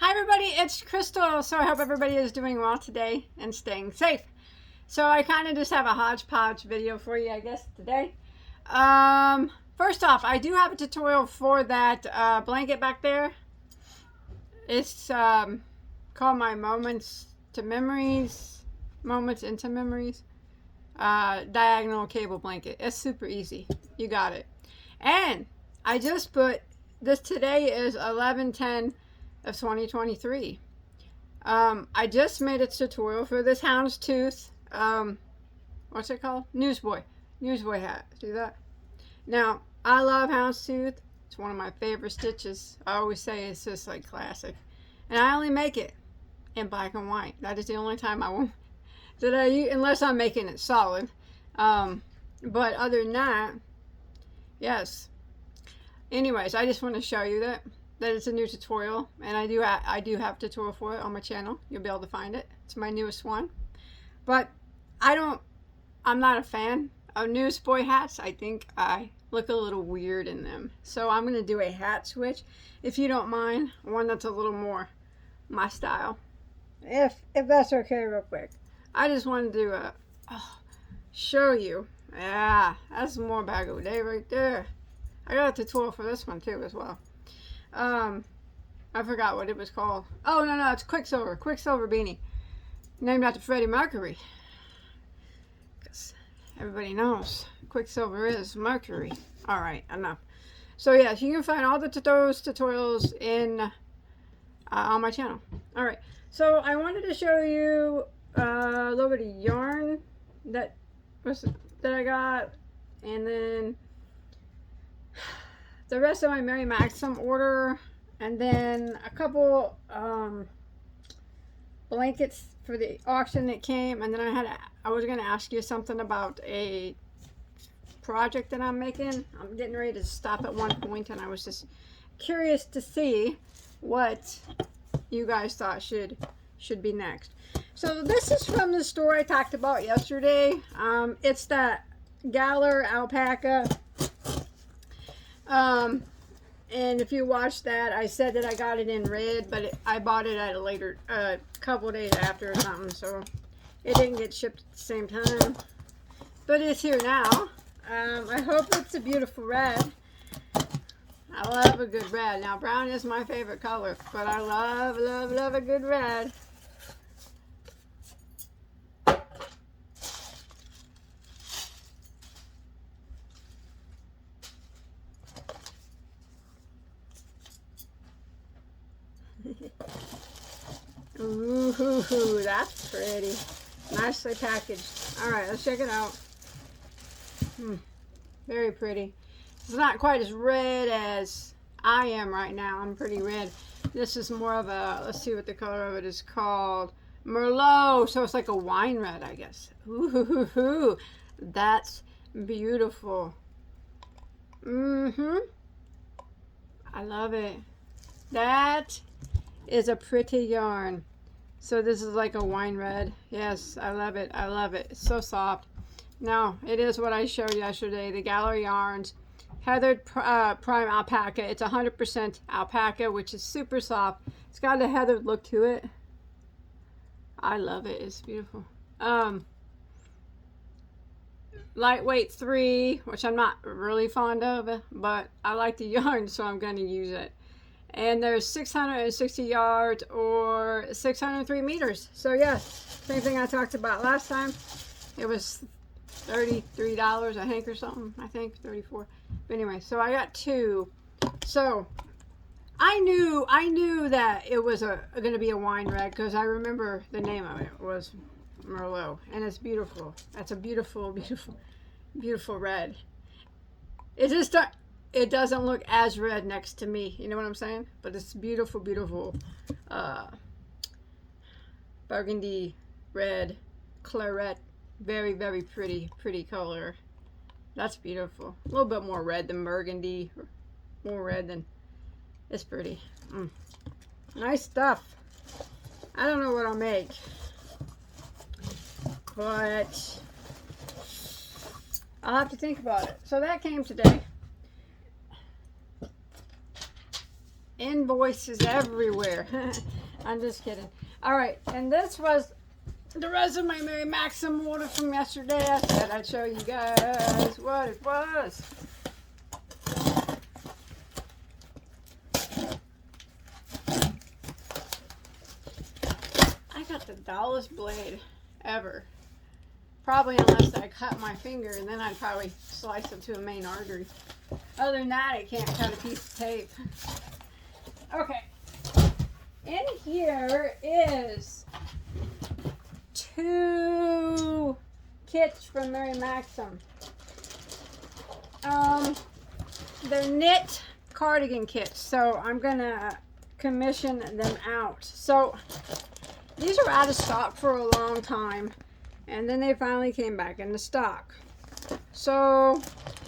Hi everybody, it's Crystal. So I hope everybody is doing well today and staying safe. So I kind of just have a hodgepodge video for you, I guess, today. First off, I do have a tutorial for that blanket back there. It's called my Moments into Memories diagonal cable blanket. It's super easy. You got it. And I just put this, today is 11/10 of 2023. I just made a tutorial for this houndstooth, what's it called? Newsboy hat. See that? Now, I love houndstooth. It's one of my favorite stitches. I always say it's just like classic. And I only make it in black and white. That is the only time I won't, unless I'm making it solid. But other than that, yes. Anyways, I just want to show you that it's a new tutorial, and I do have a tutorial for it on my channel. You'll be able to find it. It's my newest one. But I'm not a fan of newsboy hats. I think I look a little weird in them. So I'm going to do a hat switch, if you don't mind. One that's a little more my style. If that's okay, real quick. I just wanted to show you. Yeah, that's more Bagoday right there. I got a tutorial for this one too as well. I forgot what it was called. Oh, no, it's Quicksilver. Quicksilver beanie. Named after Freddie Mercury. Because everybody knows Quicksilver is Mercury. Alright, enough. So, yes, you can find all those tutorials in on my channel. Alright, so I wanted to show you a little bit of yarn that I got. And then the rest of my Mary Maxim order, and then a couple blankets for the auction that came, and then I was going to ask you something about a project that I'm making. I'm getting ready to stop at one point, and I was just curious to see what you guys thought should be next. So this is from the store I talked about yesterday. It's that Galler alpaca. And if you watched that, I said that I got it in red, but I bought it at a later, couple of days after or something, so it didn't get shipped at the same time. But it's here now. I hope it's a beautiful red. I love a good red. Now, brown is my favorite color, but I love a good red. Ooh, that's pretty. Nicely packaged. Alright, let's check it out. Very pretty. It's not quite as red as I am right now. I'm pretty red. This is more of a, let's see what the color of it is called. Merlot. So it's like a wine red, I guess. Ooh, that's beautiful. I love it. That is a pretty yarn. So this is like a wine red. Yes, I love it. I love it. It's so soft. Now, it is what I showed yesterday. The Gallery Yarns Heathered Prime Alpaca. It's 100% alpaca, which is super soft. It's got a heathered look to it. I love it. It's beautiful. Lightweight 3, which I'm not really fond of, but I like the yarn, so I'm going to use it. And there's 660 yards or 603 meters. So yeah, same thing I talked about last time. It was $33, I think, or something. I think 34. But anyway, so I got two. So I knew that it was going to be a wine red, because I remember the name of it was Merlot, and it's beautiful. That's a beautiful red. It's just it doesn't look as red next to me, you know what I'm saying? But it's beautiful burgundy red, claret, very pretty color. That's beautiful. A little bit more red than burgundy, more red than, it's pretty. Nice stuff. I don't know what I'll make, but I'll have to think about it. So that came today. In invoices everywhere. I'm just kidding. All right, and this was the rest of my Mary Maxim order from yesterday. I said I'd show you guys what it was. I got the dullest blade ever. Probably unless I cut my finger, and then I'd probably slice it to a main artery. Other than that, I can't cut a piece of tape. Okay. In here is 2 kits from Mary Maxim. They're knit cardigan kits, so I'm gonna commission them out. So these are out of stock for a long time, and then they finally came back into stock. So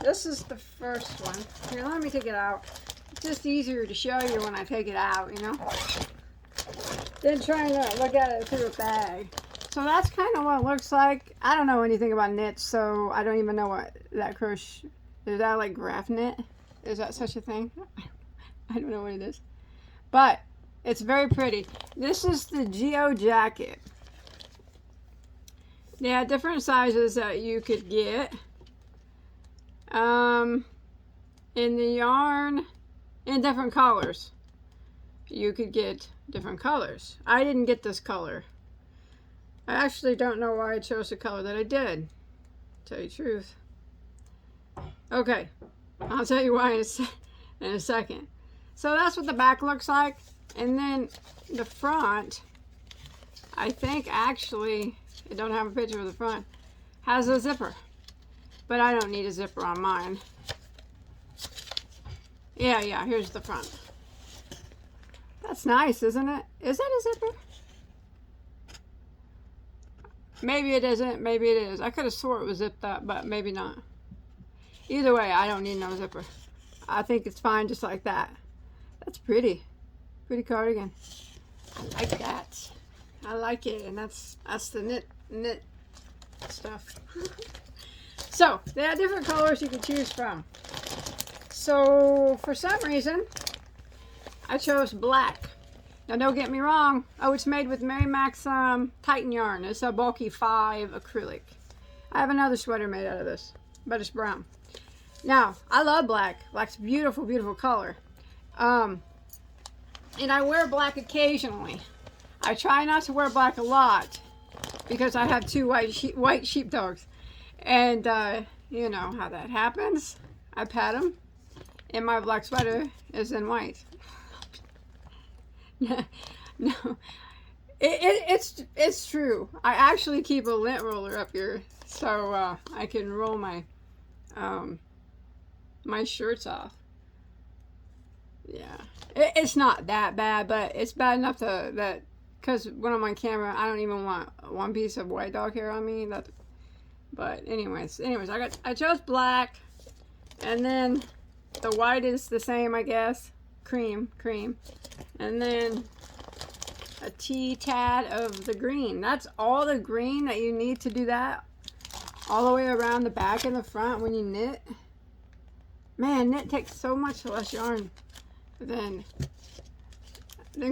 this is the first one. Here, let me take it out. It's just easier to show you when I take it out, you know, than trying to look at it through a bag. So that's kind of what it looks like. I don't know anything about knits, so I don't even know what that crochet, is that like graph knit? Is that such a thing? I don't know what it is. But it's very pretty. This is the Geo jacket. They had different sizes that you could get. In the yarn, in different colors. You could get different colors. I didn't get this color. I actually don't know why I chose the color that I did, to tell you the truth. Okay, I'll tell you why in a second. So that's what the back looks like. And then the front, I think actually, it don't have a picture of the front, has a zipper. But I don't need a zipper on mine. Yeah, here's the front. That's nice, isn't it? Is that a zipper? Maybe it isn't, maybe it is. I could have swore it was zipped up, but maybe not. Either way, I don't need no zipper. I think it's fine just like that. That's pretty. Pretty cardigan. I like that. I like it, and that's the knit stuff. So, they have different colors you can choose from. So, for some reason, I chose black. Now, don't get me wrong. Oh, it's made with Mary Maxim Titan yarn. It's a bulky 5 acrylic. I have another sweater made out of this, but it's brown. Now, I love black. Black's a beautiful, beautiful color. And I wear black occasionally. I try not to wear black a lot because I have 2 white sheepdogs. And you know how that happens. I pat them, and my black sweater is in white. No, it's true. I actually keep a lint roller up here so I can roll my my shirts off. Yeah, it's not that bad, but it's bad enough that because when I'm on camera, I don't even want one piece of white dog hair on me. But anyways, I chose black, and then the white is the same, I guess, cream, and then a tad of the green. That's all the green that you need to do that, all the way around the back and the front when you knit. Man, knit takes so much less yarn than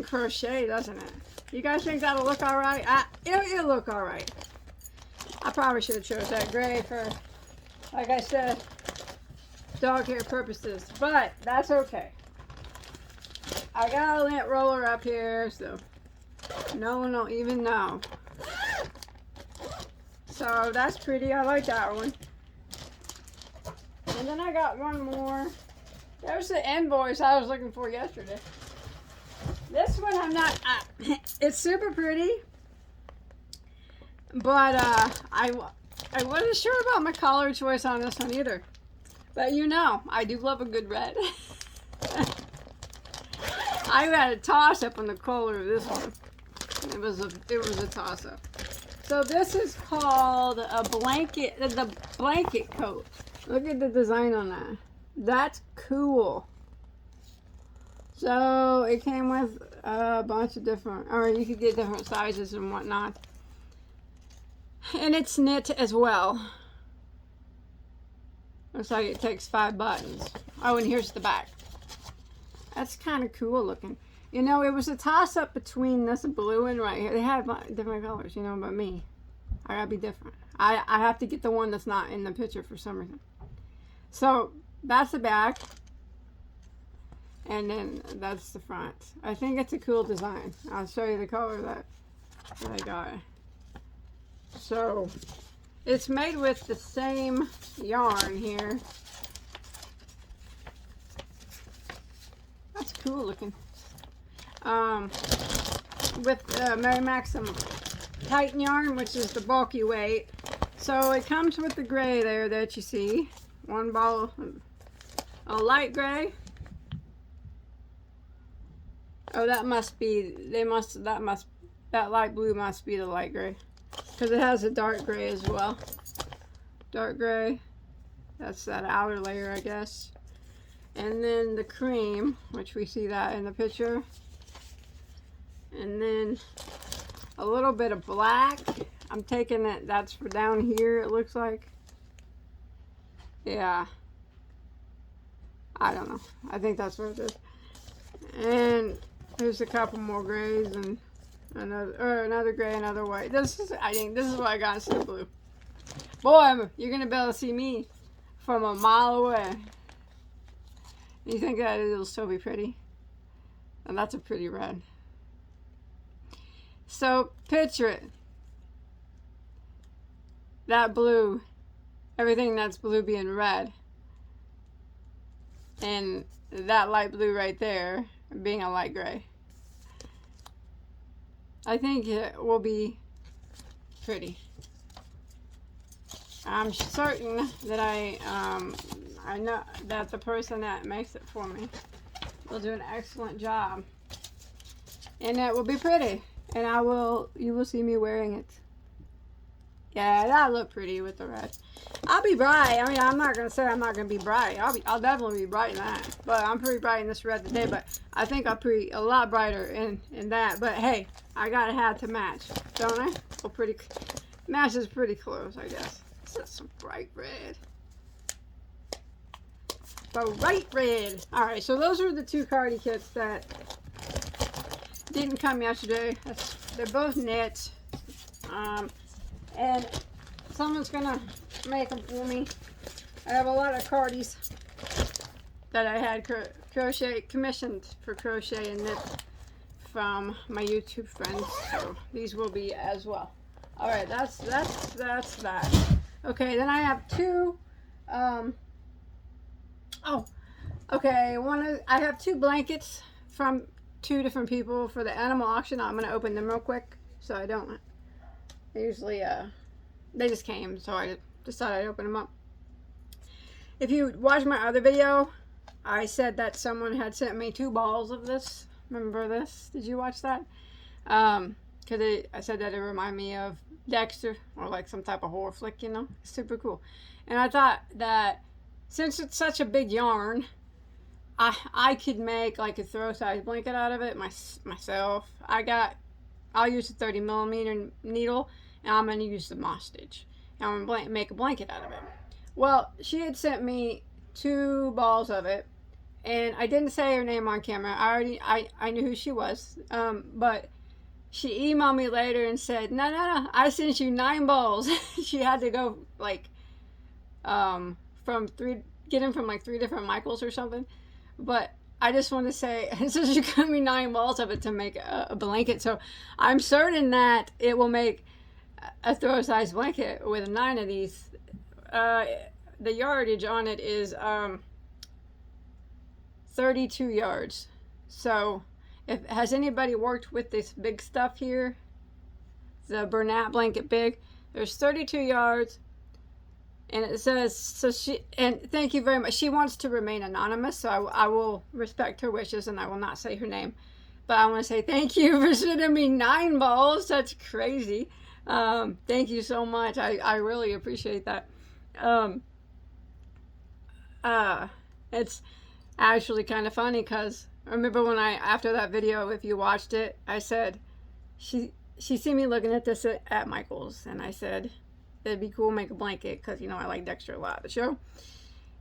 crochet, doesn't it? You guys think that'll look all right? It'll look all right. I probably should have chose that gray for, like I said, dog hair purposes, but that's okay. I got a lint roller up here, so no one will even know. So that's pretty. I like that one. And then I got one more. There's the invoice I was looking for yesterday. This one I'm not, it's super pretty. But I wasn't sure about my color choice on this one either. But you know, I do love a good red. I had a toss-up on the color of this one. It was a toss-up. So this is called a blanket, the blanket coat. Look at the design on that. That's cool. So it came with a bunch of different, or you could get different sizes and whatnot. And it's knit as well. Looks like it takes 5 buttons. Oh, and here's the back. That's kind of cool looking. You know, it was a toss-up between this blue and right here. They had different colors, you know, but me, I gotta be different. I have to get the one that's not in the picture for some reason. So, that's the back. And then that's the front. I think it's a cool design. I'll show you the color that I got. So, it's made with the same yarn here. That's cool looking. With Mary Maxim Titan yarn, which is the bulky weight. So it comes with the gray there that you see. One ball, a light gray. Oh, that must be, that light blue must be the light gray. Because it has a dark gray as well. Dark gray. That's that outer layer, I guess. And then the cream, which we see that in the picture. And then a little bit of black. I'm taking it, that's for down here, it looks like. Yeah. I don't know. I think that's what it is. And there's a couple more grays and another gray, another white. I think this is what I got instead of blue. Boy, you're gonna be able to see me from a mile away. You think that it'll still be pretty? And that's a pretty red. So picture it. That blue, everything that's blue being red. And that light blue right there being a light gray. I think it will be pretty. I'm certain that I know that the person that makes it for me will do an excellent job. And it will be pretty. And you will see me wearing it. Yeah, that'll look pretty with the red. I'll be bright. I mean, I'm not going to say I'm not going to be bright. I'll definitely be bright in that. But I'm pretty bright in this red today. But I think I'll be a lot brighter in that. But hey, I got to have to match, don't I? Well, matches pretty close, I guess. This is some bright red. Bright red. Alright, so those are the two cardi kits that didn't come yesterday. They're both knit. And someone's gonna make them for me. I have a lot of cardis that I had commissioned for crochet and knit from my YouTube friends. So these will be as well. Alright, that's that. Okay, then I have two I have two blankets from two different people for the animal auction. I'm going to open them real quick so I don't. They usually, they just came, so I decided I'd open them up. If you watch my other video, I said that someone had sent me 2 balls of this. Remember this? Did you watch that? Because I said that it reminded me of Dexter, or like some type of horror flick, you know? It's super cool. And I thought that since it's such a big yarn, I could make like a throw size blanket out of it myself. I'll use a 30mm needle, and I'm going to use the moss stitch. And I'm going to make a blanket out of it. Well, she had sent me 2 balls of it, and I didn't say her name on camera. I knew who she was, but she emailed me later and said, no, I sent you 9 balls. She had to go like get them from like 3 different Michaels or something. But I just want to say, since you got me 9 balls of it to make a blanket, so I'm certain that it will make a throw size blanket with 9 of these. The yardage on it is 32 yards. So has anybody worked with this big stuff here, the Bernat Blanket Big? There's 32 yards. And it says, and thank you very much. She wants to remain anonymous, so I will respect her wishes and I will not say her name. But I want to say thank you for sending me 9 balls. That's crazy. Thank you so much. I really appreciate that. It's actually kind of funny because I remember when after that video, if you watched it, I said, she seen me looking at this at Michael's, and I said, it'd be cool to make a blanket because, you know, I like Dexter a lot, the show.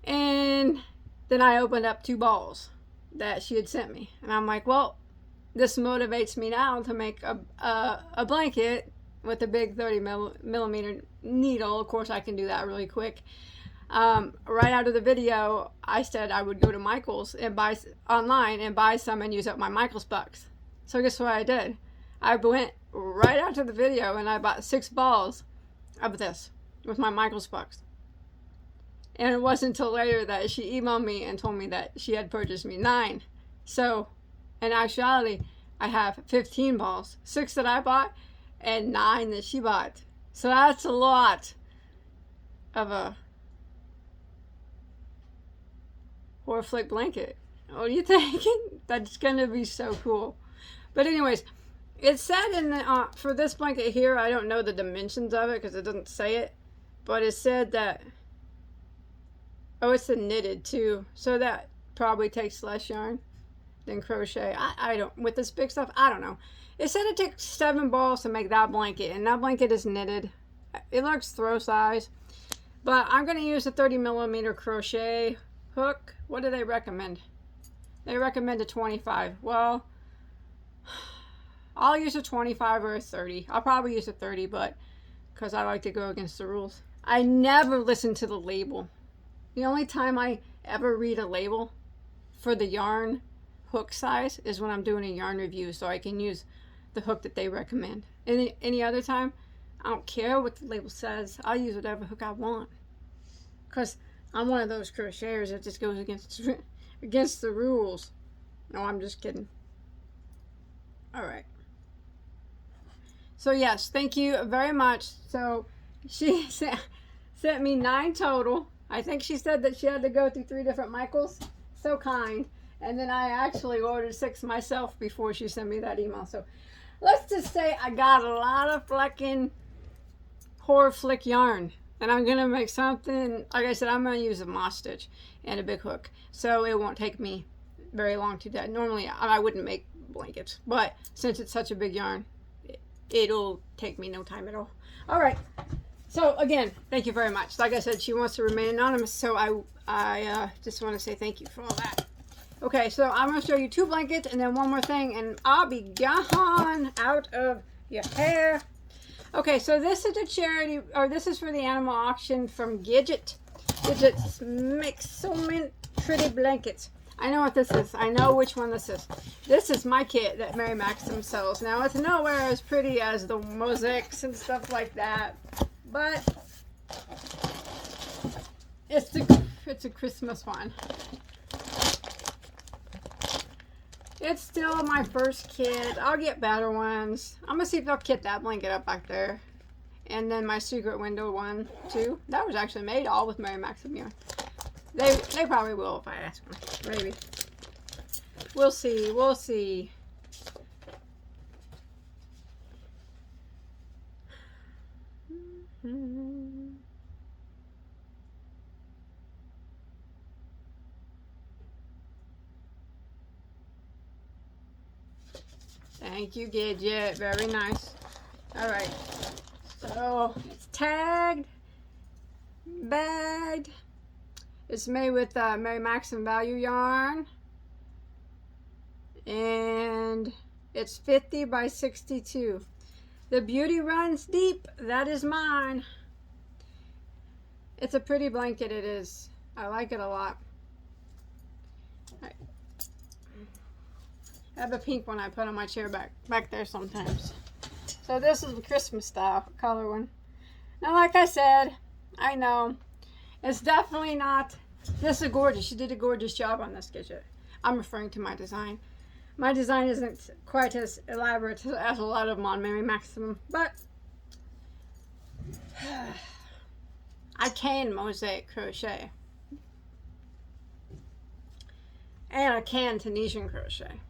And then I opened up 2 balls. that she had sent me. And I'm like, well, this motivates me now to make a blanket with a big 30 millimeter needle. Of course, I can do that really quick. Right out of the video, I said I would go to Michael's and buy online and buy some and use up my Michael's bucks. So guess what I did? I went right after the video and I bought 6 balls of this with my Michael's bucks. And it wasn't until later that she emailed me and told me that she had purchased me 9. So in actuality, I have 15 balls, 6 that I bought and 9 that she bought. So that's a lot of a or flick blanket. What are you thinking? That's gonna be so cool. But anyways, it said in the for this blanket here, I don't know the dimensions of it because it doesn't say it, but it said that, oh, it's a knitted too, so that probably takes less yarn than crochet. I don't, with this big stuff, I don't know. It said it takes 7 balls to make that blanket, and that blanket is knitted. It looks throw size, but I'm gonna use a 30 millimeter crochet hook. What do they recommend? They recommend a 25. Well, I'll use a 25 or a 30. I'll probably use a 30, but because I like to go against the rules. I never listen to the label. The only time I ever read a label for the yarn hook size is when I'm doing a yarn review, so I can use the hook that they recommend. Any other time, I don't care what the label says. I'll use whatever hook I want, because I'm one of those crocheters that just goes against the rules. No, I'm just kidding. All right. So yes, thank you very much. So she sent me 9 total. I think she said that she had to go through 3 different Michaels. So kind. And then I actually ordered 6 myself before she sent me that email. So let's just say I got a lot of flecking horror flick yarn. And I'm going to make something, like I said, I'm going to use a moss stitch and a big hook. So it won't take me very long to do. Normally I wouldn't make blankets, but since it's such a big yarn, it'll take me no time at all. All right. So again, thank you very much. Like I said, she wants to remain anonymous, so I just want to say thank you for all that. Okay, so I'm going to show you 2 blankets and then one more thing, and I'll be gone out of your hair. Okay, so this is a charity, or this is for the animal auction from Gidget. Gidget makes so many pretty blankets. I know what this is. I know which one this is. This is my kit that Mary Maxim sells. Now, it's nowhere as pretty as the mosaics and stuff like that, but it's a Christmas one. It's still my first kit. I'll get better ones. I'm going to see if I'll kit that blanket up back there. And then my secret window one, too. That was actually made all with Mary Maxim yarn. They probably will if I ask them. Maybe. We'll see. We'll see. Thank you, Gidget. Very nice. Alright. So, it's tagged, bagged. It's made with Mary Maxim Value yarn. And it's 50 by 62. The beauty runs deep. That is mine. It's a pretty blanket, it is. I like it a lot. I have a pink one I put on my chair back there sometimes. So this is the Christmas style color one. Now, like I said, I know it's definitely not. This is gorgeous. She did a gorgeous job on this Gidget. I'm referring to my design. My design isn't quite as elaborate as a lot of them on Mary Maxim, but I can mosaic crochet, and I can Tunisian crochet.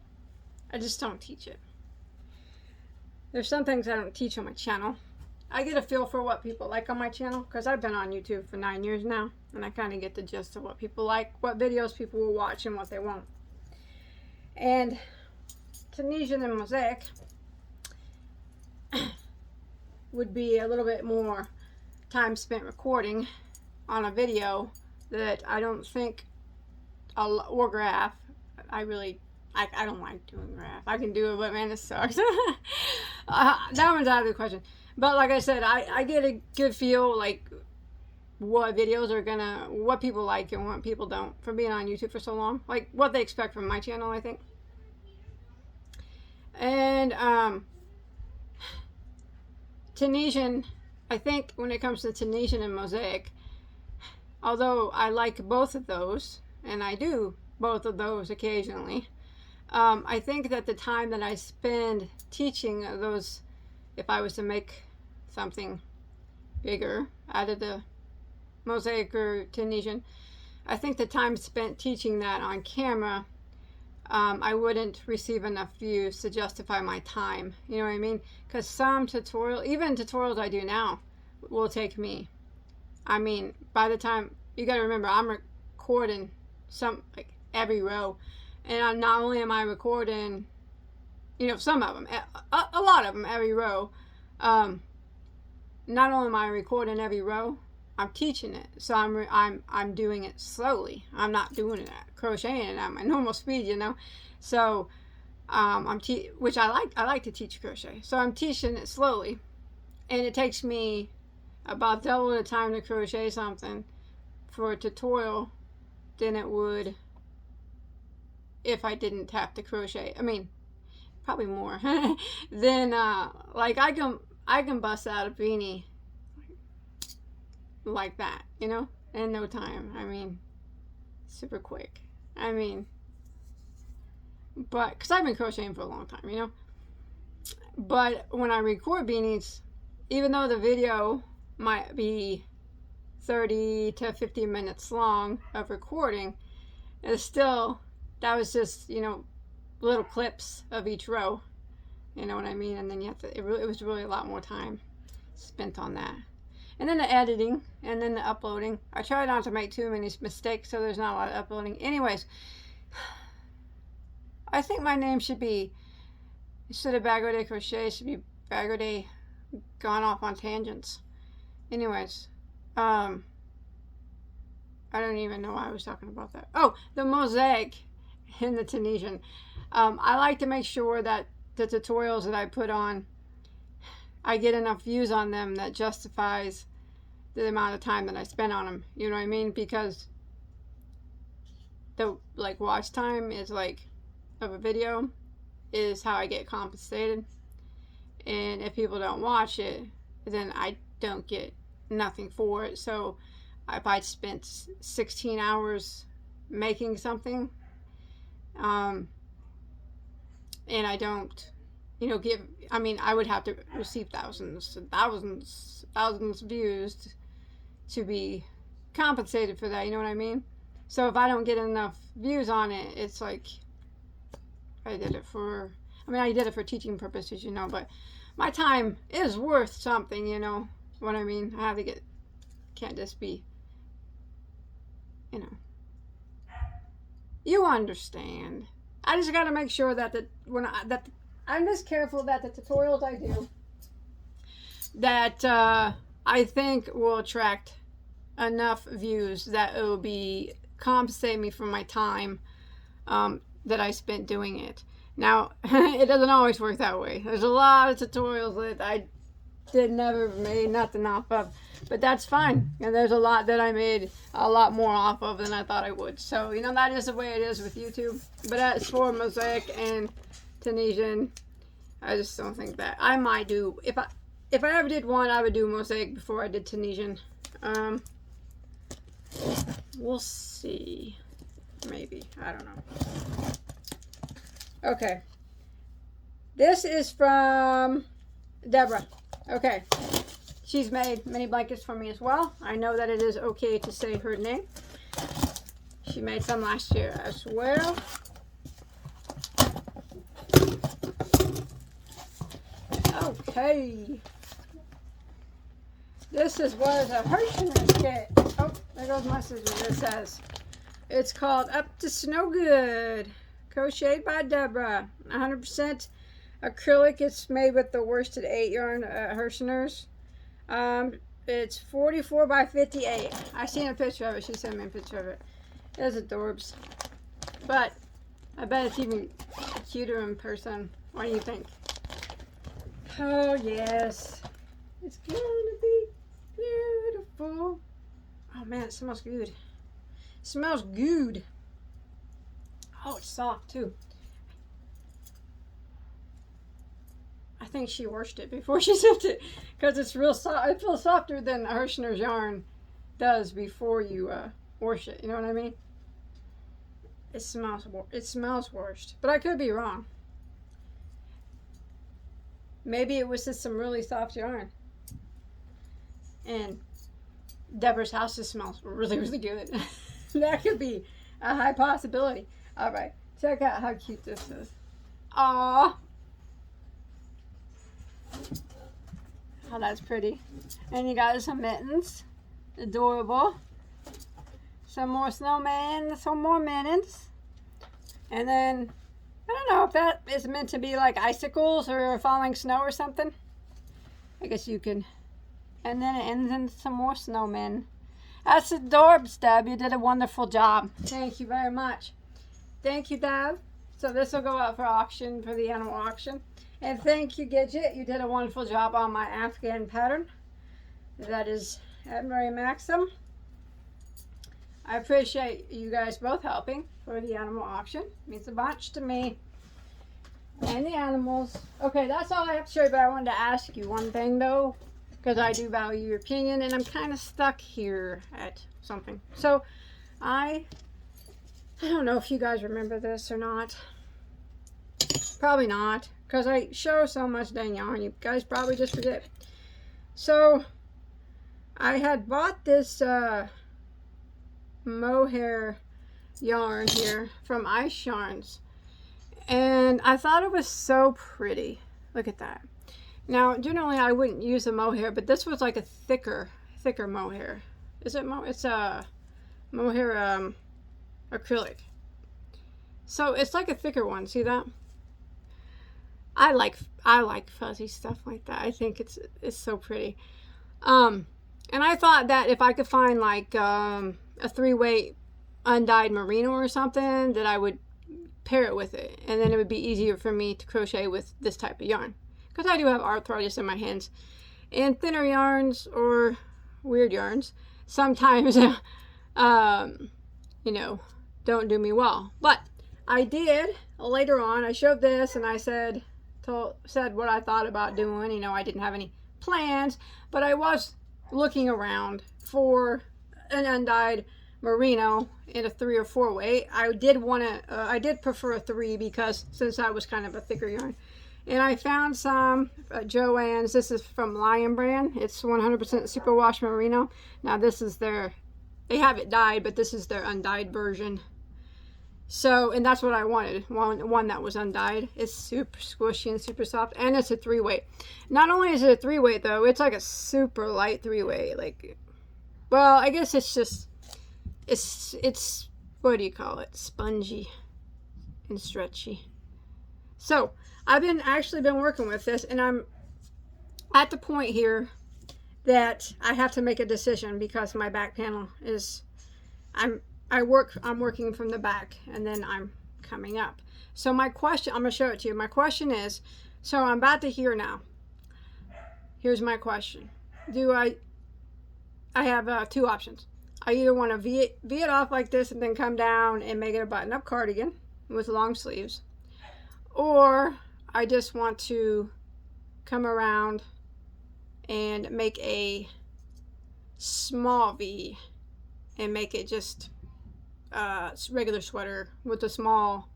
I just don't teach it. There's some things I don't teach on my channel. I get a feel for what people like on my channel because I've been on YouTube for 9 years now, and I kind of get the gist of what people like, what videos people will watch, and what they won't. And Tunisian and mosaic would be a little bit more time spent recording on a video that I don't think or graph. I don't like doing graph. I can do it, but man, it sucks. That one's out of the question. But like I said, I get a good feel like what videos are gonna, what people like and what people don't from being on YouTube for so long. Like what they expect from my channel, I think. And Tunisian, I think when it comes to Tunisian and mosaic, although I like both of those, and I do both of those occasionally, I think that the time that I spend teaching those, if I was to make something bigger out of the mosaic or Tunisian, I think the time spent teaching that on camera, I wouldn't receive enough views to justify my time. You know what I mean? Because some tutorial, even tutorials I do now, will take me. I mean, by the time, you got to remember, I'm recording like every row, and not only am I recording, you know, some of them, a lot of them, every row. Not only am I recording every row, I'm teaching it, so I'm doing it slowly. I'm not doing it crocheting it at my normal speed, you know. So which I like to teach crochet. So I'm teaching it slowly, and it takes me about double the time to crochet something for a tutorial than it would if I didn't have to crochet. I mean, probably more. Then like I can bust out a beanie like that, you know, in no time. I mean, super quick. I mean, but because I've been crocheting for a long time, you know. But when I record beanies, even though the video might be 30 to 50 minutes long of recording, it's still, that was just, you know, little clips of each row, you know what I mean. And then you have to, it was really a lot more time spent on that. And then the editing, and then the uploading. I try not to make too many mistakes, so there's not a lot of uploading. Anyways, I think my name should be, instead of Bagoday Crochet, it should be Bagoday Gone Off on Tangents. Anyways, I don't even know why I was talking about that. Oh, the mosaic in the Tunisian. I like to make sure that the tutorials that I put on, I get enough views on them that justifies the amount of time that I spend on them. You know what I mean? Because the like watch time is like of a video is how I get compensated. And if people don't watch it, then I don't get nothing for it. So if I spent 16 hours making something, and I don't, you know, give, I mean, I would have to receive thousands of views to be compensated for that, you know what I mean? So if I don't get enough views on it, it's like, I did it for teaching purposes, you know, but my time is worth something, you know what I mean? I have to get, can't just be, you know, you understand. I just got to make sure that I'm just careful that the tutorials I do that I think will attract enough views that it will be compensate me for my time that I spent doing it. Now, it doesn't always work that way. There's a lot of tutorials that I never made nothing off of, but that's fine. And there's a lot that I made a lot more off of than I thought I would. So, you know, that is the way it is with YouTube. But as for mosaic and Tunisian, I just don't think that I might do, if I ever did one, I would do mosaic before I did Tunisian. We'll see. Maybe. I don't know. Okay. This is from Deborah. Okay. She's made many blankets for me as well. I know that it is okay to say her name. She made some last year as well. Okay. This is what a Hershey's kit. Oh, there goes my scissors. It says, it's called Up to Snow Good. Crocheted by Deborah. 100% acrylic. It's made with the worsted 8 yarn Hershey's. It's 44 by 58. I seen a picture of it. She sent me a picture of it. It's adorbs. But I bet it's even cuter in person. What do you think? Oh, yes. It's gonna be beautiful. Oh, man, it smells good. It smells good. Oh, it's soft, too. I think she washed it before she sent it because it's real soft. It feels softer than Hirschner's yarn does before you wash it. You know what I mean? It smells washed, but I could be wrong. Maybe it was just some really soft yarn. And Deborah's house just smells really, really good. That could be a high possibility. All right, check out how cute this is. Aww. Oh, that's pretty. And you got some mittens. Adorable. Some more snowmen, some more mittens. And then, I don't know if that is meant to be like icicles or falling snow or something. I guess you can. And then it ends in some more snowmen. That's adorable, Deb. You did a wonderful job. Thank you very much. Thank you, Deb. So this will go out for auction, for the animal auction. And thank you, Gidget. You did a wonderful job on my Afghan pattern. That is at Mary Maxim. I appreciate you guys both helping for the animal auction. It means a bunch to me. And the animals. Okay, that's all I have to show you, but I wanted to ask you one thing, though, because I do value your opinion, and I'm kind of stuck here at something. So, I don't know if you guys remember this or not. Probably not, because I show so much dang yarn. You guys probably just forget. So, I had bought this mohair yarn here from Ice Yarns, and I thought it was so pretty. Look at that. Now, generally I wouldn't use a mohair, but this was like a thicker mohair. Is it it's a mohair acrylic. So it's like a thicker one. See that? I like fuzzy stuff like that. I think it's so pretty. And I thought that if I could find like a 3-weight undyed merino or something, that I would pair it with it, and then it would be easier for me to crochet with this type of yarn, because I do have arthritis in my hands, and thinner yarns or weird yarns sometimes you know, don't do me well. But I did later on. I showed this and I said what I thought about doing. You know, I didn't have any plans, but I was looking around for an undyed merino in a 3 or 4 weight. I did prefer a 3, because since I was kind of a thicker yarn. And I found some Joann's. This is from Lion Brand. It's 100% superwash merino. Now this is they have it dyed, but this is their undyed version. So, and that's what I wanted, one that was undyed. It's super squishy and super soft, and it's a 3-weight. Not only is it a 3-weight though, it's like a super light 3-weight. Like, well, I guess it's just, it's what do you call it? Spongy and stretchy. So, I've actually been working with this, and I'm at the point here that I have to make a decision, because my back panel is, I'm working from the back, and then I'm coming up. So my question, I'm going to show it to you. My question is, so I'm about to here now. Here's my question. I have 2 options. I either want to V it off like this and then come down and make it a button-up cardigan with long sleeves, or I just want to come around and make a small V and make it just regular sweater with a small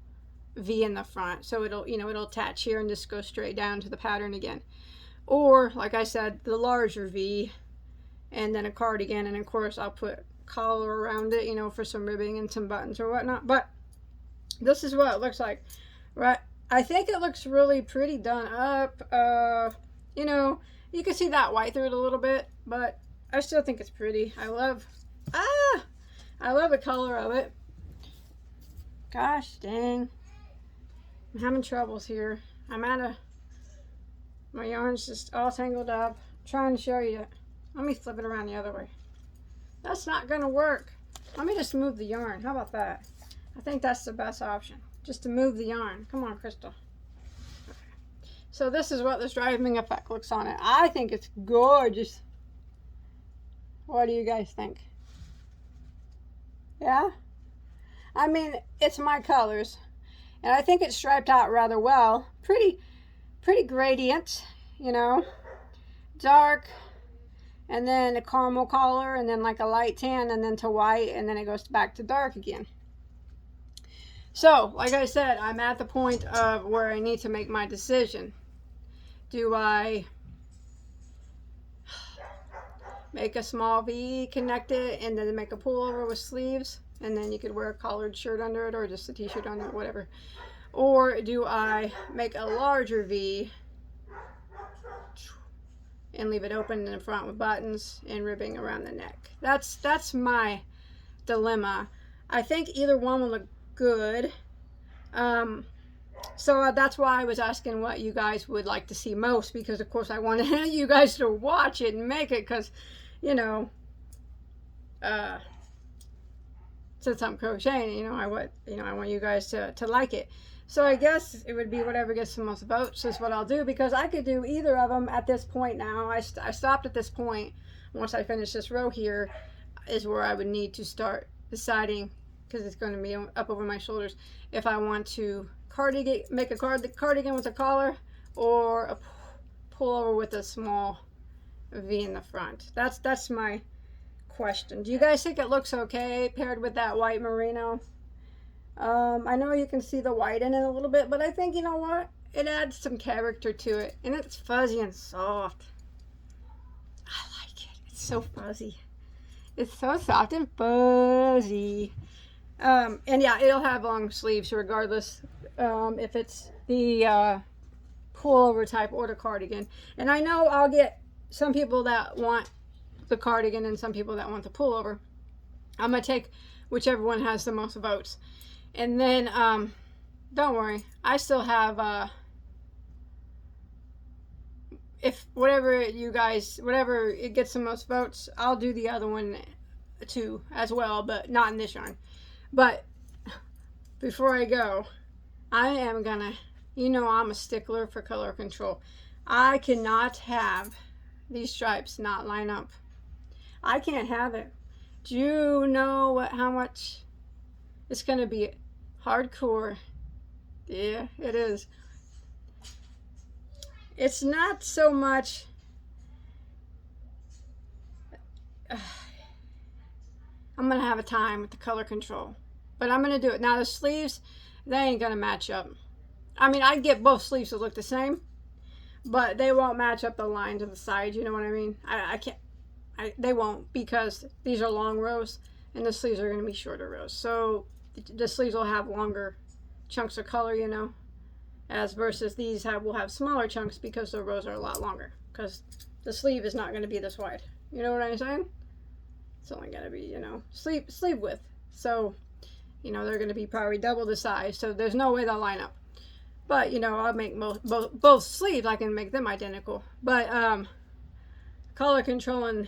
V in the front, so it'll attach here and just go straight down to the pattern again. Or, like I said, the larger V and then a cardigan, and of course I'll put collar around it, you know, for some ribbing and some buttons or whatnot. But this is what it looks like, right? I think it looks really pretty done up. You know, you can see that white through it a little bit, but I still think it's pretty. I love the color of it. Gosh dang, I'm having troubles here. My yarn's just all tangled up. I'm trying to show you. Let me flip it around the other way. That's not gonna work. Let me just move the yarn. How about that? I think that's the best option. just to move the yarn. Come on, Crystal. Okay. So this is what this driving effect looks on it. I think it's gorgeous. What do you guys think? Yeah? I mean, it's my colors. And I think it's striped out rather well. Pretty gradient, you know. Dark, and then a caramel color, and then like a light tan, and then to white, and then it goes back to dark again. So, like I said, I'm at the point of where I need to make my decision. Do I make a small V, connect it, and then make a pullover with sleeves, and then you could wear a collared shirt under it, or just a t-shirt under it, whatever. Or do I make a larger V and leave it open in the front with buttons and ribbing around the neck? That's my dilemma. I think either one will look good. So that's why I was asking what you guys would like to see most, because of course I wanted you guys to watch it and make it, because, you know, since I'm crocheting, you know, I want you guys to like it. So I guess it would be whatever gets the most votes is what I'll do, because I could do either of them at this point now. I stopped at this point. Once I finish this row here is where I would need to start deciding, because it's going to be up over my shoulders, if I want to make a cardigan with a collar, or a pullover with a small V in the front. That's my question. Do you guys think it looks okay paired with that white merino? I know you can see the white in it a little bit, but I think, you know what, it adds some character to it, and it's fuzzy and soft. I like it. It's so fuzzy. It's so soft and fuzzy. And yeah, it'll have long sleeves regardless, if it's the pullover type or the cardigan. And I know I'll get some people that want the cardigan and some people that want the pullover. I'm gonna take whichever one has the most votes. And then, don't worry, I still have, if whatever it gets the most votes, I'll do the other one too as well, but not in this yarn. But before I go, I am gonna, you know, I'm a stickler for color control. I cannot have these stripes not line up. I can't have it. Do you know how much it's gonna be? Hardcore. Yeah, it is. It's not so much I'm gonna have a time with the color control, but I'm gonna do it. Now the sleeves, they ain't gonna match up. I mean, I get both sleeves to look the same, but they won't match up the line to the side, you know what I mean? I can't, they won't, because these are long rows and the sleeves are gonna be shorter rows. So the sleeves will have longer chunks of color, you know, as versus these will have smaller chunks, because the rows are a lot longer, because the sleeve is not going to be this wide. You know what I'm saying? It's only going to be, you know, sleeve width. So, you know, they're going to be probably double the size, so there's no way they'll line up. But, you know, I'll make both sleeves, I can make them identical. But color controlling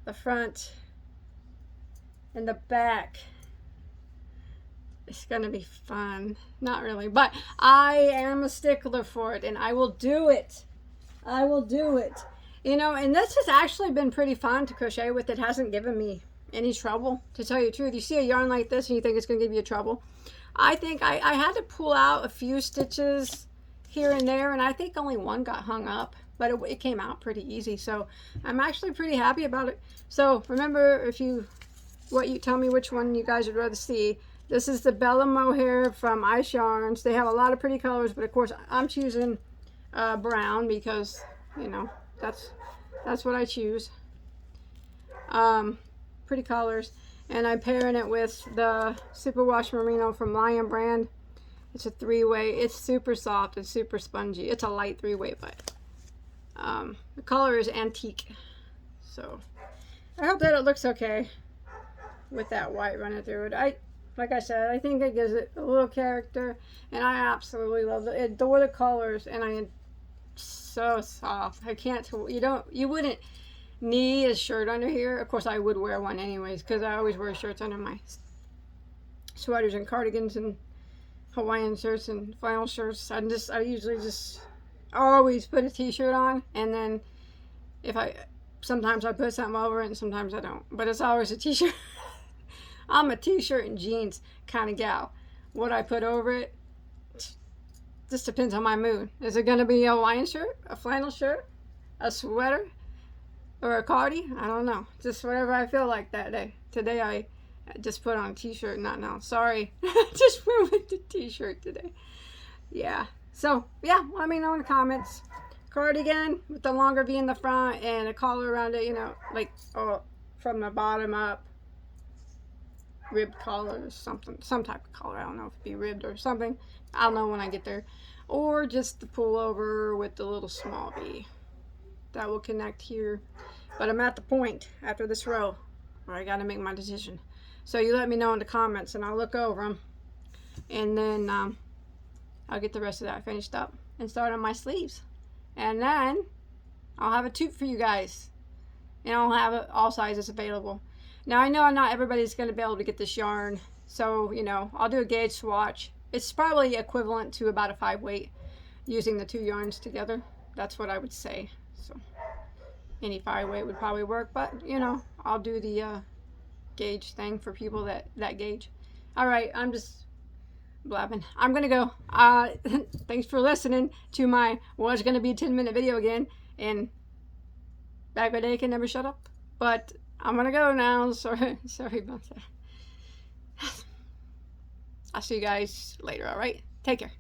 the front and the back, it's gonna be fun. Not really, but I am a stickler for it, and I will do it. I will do it. You know, and this has actually been pretty fun to crochet with. It hasn't given me any trouble, to tell you the truth. You see a yarn like this and you think it's gonna give you trouble. I think I had to pull out a few stitches here and there, and I think only one got hung up, but it came out pretty easy. So I'm actually pretty happy about it. So remember, tell me which one you guys would rather see. This is the Bella Mohair from Ice Yarns. They have a lot of pretty colors, but of course I'm choosing brown, because, you know, that's what I choose. Pretty colors. And I'm pairing it with the Superwash Merino from Lion Brand. It's a 3-way. It's super soft and super spongy. It's a light 3-way, but the color is antique. So I hope that it looks okay with that white running through it. Like I said, I think it gives it a little character, and I absolutely love it. Adore the colors, and it's so soft. I can't. You wouldn't need a shirt under here. Of course, I would wear one anyways, because I always wear shirts under my sweaters and cardigans and Hawaiian shirts and flannel shirts. I usually just always put a t-shirt on, and then sometimes I put something over it and sometimes I don't, but it's always a t-shirt. I'm a t-shirt and jeans kind of gal. What I put over it just depends on my mood. Is it going to be a Hawaiian shirt, a flannel shirt, a sweater, or a cardi? I don't know. Just whatever I feel like that day. Today I just put on a t-shirt. Not now. Sorry. Just went with the t-shirt today. Yeah. So, yeah, let me know in the comments. Cardigan with the longer V in the front and a collar around it, you know, like from the bottom up. Ribbed collar or something. Some type of collar. I don't know if it'd be ribbed or something. I'll know when I get there. Or just the pullover with the little small V. That will connect here. But I'm at the point after this row where I got to make my decision. So you let me know in the comments and I'll look over them. And then I'll get the rest of that finished up and start on my sleeves. And then I'll have a toque for you guys. And I'll have all sizes available. Now I know not everybody's going to be able to get this yarn. So, you know, I'll do a gauge swatch. It's probably equivalent to about a 5 weight using the 2 yarns together. That's what I would say. So any 5 weight would probably work. But, you know, I'll do the gauge thing for people that gauge. Alright, I'm just blabbing. I'm going to go. Thanks for listening to my what's going to be a 10-minute video again. And Bagoday can never shut up. But I'm going to go now. Sorry about that. I'll see you guys later, alright? Take care.